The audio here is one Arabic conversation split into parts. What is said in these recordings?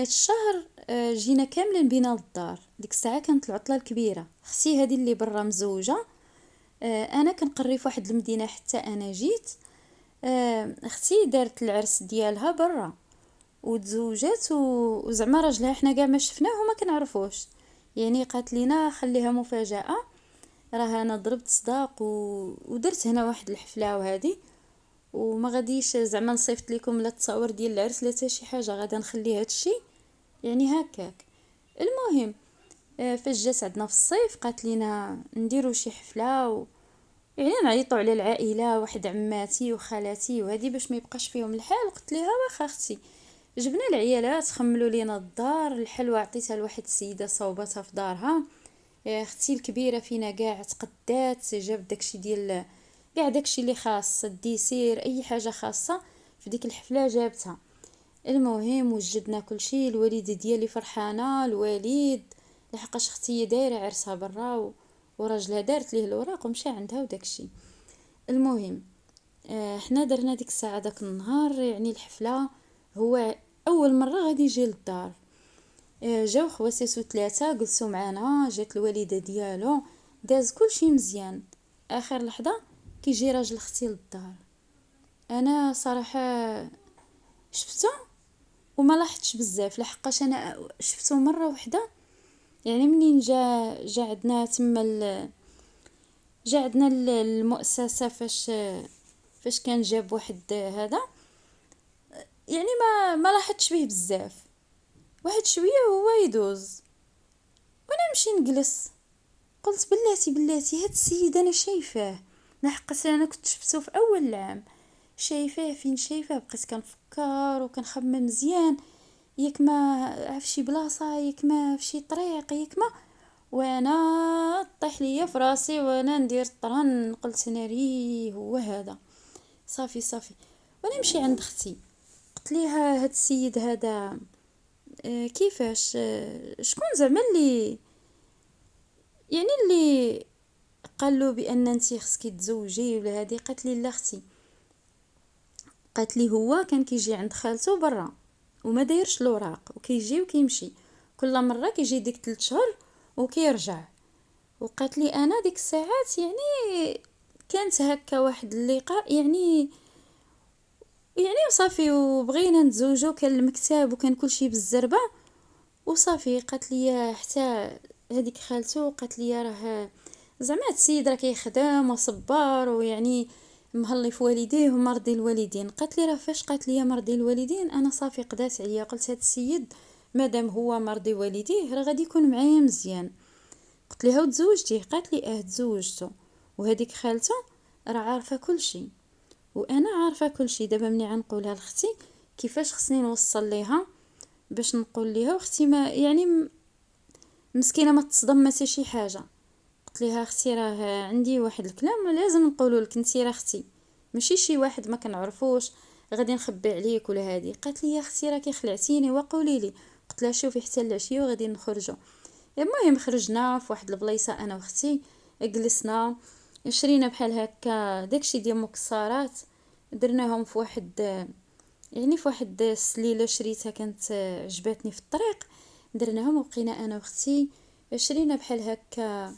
هاد الشهر جينا كاملين بينا للدار. ديك الساعه كانت العطله الكبيره. اختي هذه اللي برا مزوجه، انا كنقري في واحد المدينه حتى انا جيت. اختي دارت العرس ديالها برا وتزوجات وزعما راجلها حنا كاع ما شفناه وما كنعرفوش. يعني قالت لينا خليها مفاجاه، راه انا ضربت صداق ودرت هنا واحد الحفله وهذه، وما غاديش زعما نصيفط لكم لا التصاور ديال العرس لا حتى شي حاجه، غادا نخلي هذا الشيء يعني هكاك. المهم، فاش جات عندنا في الصيف قالت لينا نديروا شي حفله يعني نعيطوا على العائله، واحد عماتي وخالاتي وهذه باش ما يبقاش فيهم الحال. قلت لها واخا اختي، جبنا العيالات خملوا لينا الدار، الحلوى عطيتها لواحد السيده صوبتها في دارها. اختي الكبيره فينا كاع تقدات، جاب داكشي ديال كاع داكشي اللي خاص الديسير، اي حاجه خاصه في ديك الحفله جابتها. المهم وجدنا كل شيء، الوالده ديالي فرحانه، الوالد لحقاش اختي دايره عرسها برا وراجلها دارت ليه الاوراق ومشى عندها وداكشي. المهم، حنا درنا ديك الساعه داك النهار يعني الحفله. هو اول مره غادي يجي للدار. جاو خواسيسو ثلاثه جلسوا معانا، جات الوالده ديالو، داز كل شيء مزيان. اخر لحظه كيجي راجل اختي للدار. انا صراحه شفته وما لاحظتش بزاف، لحقاش انا شفته مره واحده. يعني منين جا عندنا تما جا عندنا المؤسسه، فاش كان جاب واحد هذا، يعني ما لاحظتش به بزاف. واحد شويه وهو يدوز وانا نمشي نجلس. قلت بلاتي هاد السيد انا شايفاه، لحقاش انا كنت شفته في اول العام. شايفاه فين شايفاه، بقيت كنفكر وكنخمم مزيان، ياك ما في شي بلاصه، ياك ما في شي طريق، ياك ما. وانا طيح ليا في راسي وانا ندير طرن، قلت ناري هو هذا. صافي وانا نمشي عند اختي، قلت ليها هاد السيد هذا كيفاش، شكون زعما اللي قال له بان انتي خصكي تزوجي ولا هذه. قالت لي لا اختي، قالت لي هو كان كيجي عند خالته برا وما دايرش الاوراق، وكيجي وكيمشي كل مره، كيجي ديك 3 شهور وكيرجع. وقالت لي انا ديك الساعات يعني كانت هكا واحد اللقاء يعني وصافي، وبغينا نتزوجوا، كان المكتب وكان كل شيء بالزربه وصافي. قالت لي حتى هذيك خالته قالت لي راه زعما هاد السيد راه كيخدم وصبار ويعني مهلي في والديه ومرضي الوالدين. قالت لي راه فاش قالت لي مرضي الوالدين انا صافي قدات عليا، قلت هاد السيد مادام هو مرضي والديه راه غادي يكون معايا مزيان. قلت لها وتزوجتيه؟ قالت لي تزوجته، وهذيك خالته راه عارفه كل شيء وانا عارفه كل شيء. دابا مني غنقولها لاختي كيفاش خصني نوصل ليها باش نقول ليها واختي ما يعني مسكينه ما تصدم ما حتى شي حاجه. قلت لها اختي راه عندي واحد الكلام لازم نقوله لك، انتي راه اختي ماشي شي واحد ما كنعرفوش غادي نخبي عليك ولا هادي. قالت لي يا اختي راكي خلعتيني وقولي لي. قلت لها شوفي حتى العشيه وغادي نخرجوا. المهم خرجنا في واحد البلايصه انا واختي، جلسنا شرينا بحال هكا داكشي ديال مكسرات، درناهم في واحد يعني في واحد السليله شريتها كانت عجبتني في الطريق. درناهم وبقينا انا واختي شرينا بحال هكا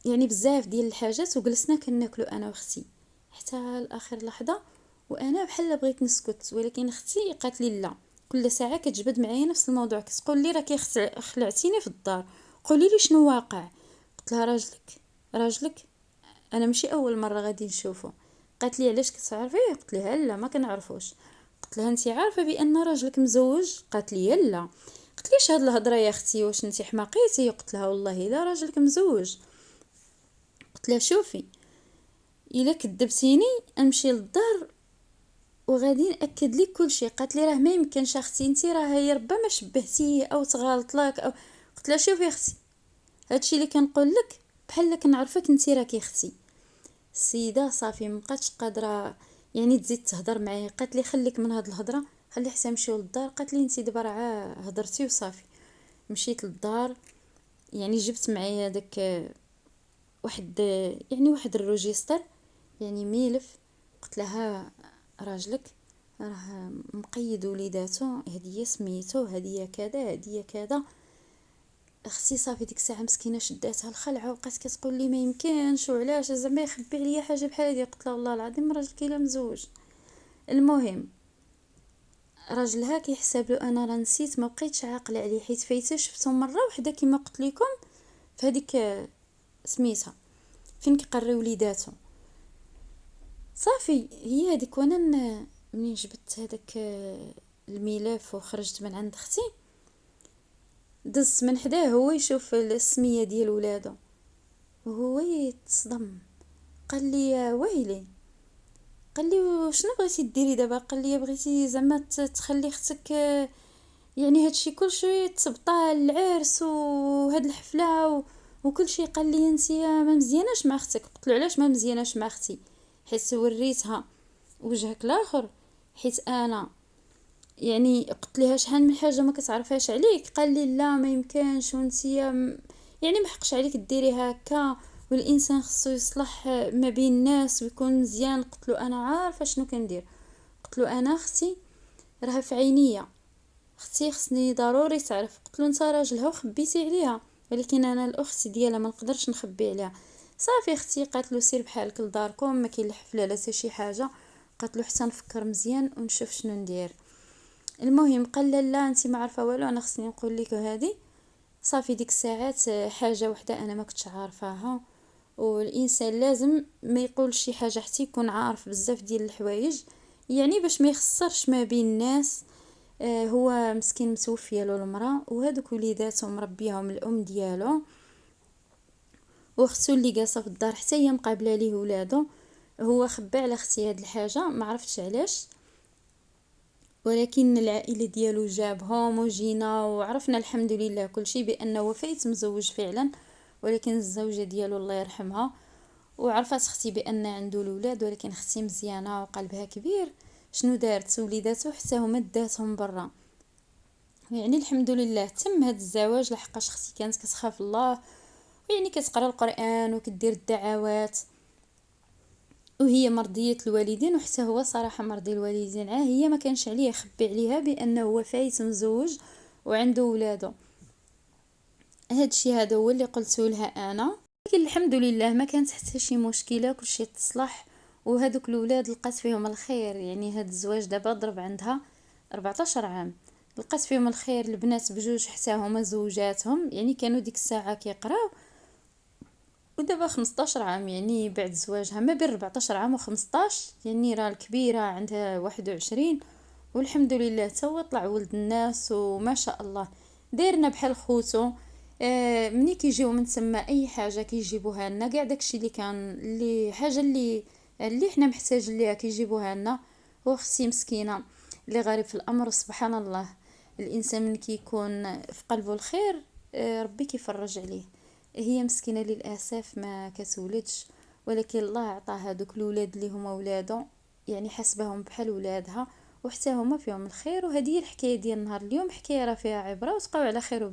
يعني بزاف ديال الحاجات وجلسنا كناكلوا انا واختي حتى لاخر لحظه. وانا بحال بغيت نسكت، ولكن اختي قالت لي لا، كل ساعه كتجبد معايا نفس الموضوع، كتقول لي راكي خلعتيني في الدار، قولي لي شنو واقع. قلت لها راجلك انا ماشي اول مره غادي نشوفه. قالت لي علاش كتعرفيه؟ قلت لها لا ما كنعرفوش. قلت لها انت عارفه بان راجلك مزوج؟ قالت لي لا. قلت ليش هاد الهضره يا اختي، واش انت حماقيتي؟ قلت لها والله لا راجلك مزوج. قلت لها شوفي الا كذبتيني امشي للدار وغادي ناكد لك كل شيء. قالت لي راه ما يمكنش اختي، انت راه هي ربما شبهتيه او تغالط لك او. قلت لها شوفي اختي، هادشي اللي كنقول لك بحال كنعرفك انت راكي اختي. السيده صافي مابقاتش قادره يعني تزيد تهضر معايا، قالت لي خليك من هاد الهضره، خلي حتى نمشيو للدار. قالت لي انت دابا راه هضرتي وصافي. مشيت للدار، يعني جبت معايا داك واحد يعني واحد الروجيستر يعني ميلف. قلت لها راجلك راه مقيد وليداتو، هدية سميتو، هدية كذا، هدية كذا. اختي صافي ديك الساعه مسكينه شداتها الخلعه وبقات كتقول لي ما يمكنش وعلاش زعما يخبي عليا حاجه بحال هادي. قلت لها والله العظيم راجل كيلا مزوج. المهم راجلها كيحسب له انا راه نسيت، ما بقيتش عاقله عليه حيت فايته شفتو مره واحده كما قلت لكم في هذيك سميتها فين كيقري وليداتو. صافي هي هذيك وانا منين جبت هذاك الملف وخرجت من عند اختي، دزت من حداه هو يشوف السميه ديال ولادو وهو يتصدم. قال لي يا ويلي، قال لي وشنو بغيتي ديري دابا؟ قال لي بغيتي زعما تخلي اختك يعني هادشي كلشي تبطال العرس وهاد الحفله وكل شيء. قال لي انتيا ما مزياناش مع اختك. قلت له علاش ما مزياناش مع اختي؟ حيت وريتها وجهك الاخر، حيت انا يعني قلت لها شحال من حاجه ما كتعرفهاش عليك. قال لي لا ما يمكنش وانتيا يعني ما حقش عليك ديري هكا، والانسان خصو يصلح ما بين الناس ويكون مزيان. قلت له انا عارفه شنو كندير. قلت له انا اختي راها في عينيا، اختي خصني ضروري تعرف. قلت له انت راجلها وخبيتي عليها، ولكن انا الاخت ديالها ما نقدرش نخبي عليها. صافي اختي قالت له سير بحالك لداركم، ما كاين الحفله لا حتى شي حاجه. قالت له حتى نفكر مزيان ونشوف شنو ندير. المهم قال لا لا انت ما عارفه والو، انا خصني نقول لك هذه. صافي ديك الساعات حاجه وحده انا ما كنتش عارفاها، والانسان لازم ما يقولش شي حاجه حتى يكون عارف بزاف ديال الحوايج، يعني باش ما يخسرش ما بين الناس. هو مسكين متوفيه له المراه وهذوك وليداتهم مربيهم الام ديالو، واختو اللي جالسه في الدار حتى هي مقابله ليه ولادو. هو خبى على اختي هاد الحاجه ما عرفتش علاش، ولكن العائله ديالو جابهم وجينا وعرفنا الحمد لله كل شيء بانه وفيت مزوج فعلا. ولكن الزوجه ديالو الله يرحمها وعرفت اختي بان عنده الاولاد، ولكن اختي مزيانه وقلبها كبير. شنو دارت؟ وليداتو حتى هما داتهم برا. يعني الحمد لله تم هذا الزواج لحقاش اختي كانت كتخاف الله، ويعني كتقرا القران وكدير الدعوات، وهي مرضيه الوالدين، وحتى هو صراحه مرضي الوالدين. هي ما كانش عليه يخبي عليها بانه هو فايت مزوج وعنده ولادو. هادشي هذا هو اللي قلته لها انا. لكن الحمد لله ما كانت حتى شي مشكله، كل شيء تصلح. وهذوك الاولاد لقات فيهم الخير، يعني هاد الزواج دابا ضرب عندها 14 عام، لقات فيهم الخير. البنات بجوج حتى هما زوجاتهم يعني كانوا ديك الساعه كيقراو، ودابا 15 عام يعني بعد زواجها، ما بين 14 عام و15 يعني راه الكبيره عندها 21. والحمد لله توا طلع ولد الناس وما شاء الله دايرنا بحال خوتو. مني كيجيو من تما اي حاجه كيجيبوها لنا، كاع داكشي اللي كان اللي حاجه اللي حنا محتاجين ليها كيجيبوها لنا. واختي مسكينه اللي غريب في الامر سبحان الله، الانسان من كيكون في قلبه الخير ربي كيفرج عليه. هي مسكينه للاسف ما كتولدش، ولكن الله عطاها دوك الولاد اللي هما ولادو، يعني حسبهم بحال ولادها، وحتى هما فيهم الخير. وهذه هي الحكايه ديال نهار اليوم، حكايه راه فيها عبره، وتبقاو على خير.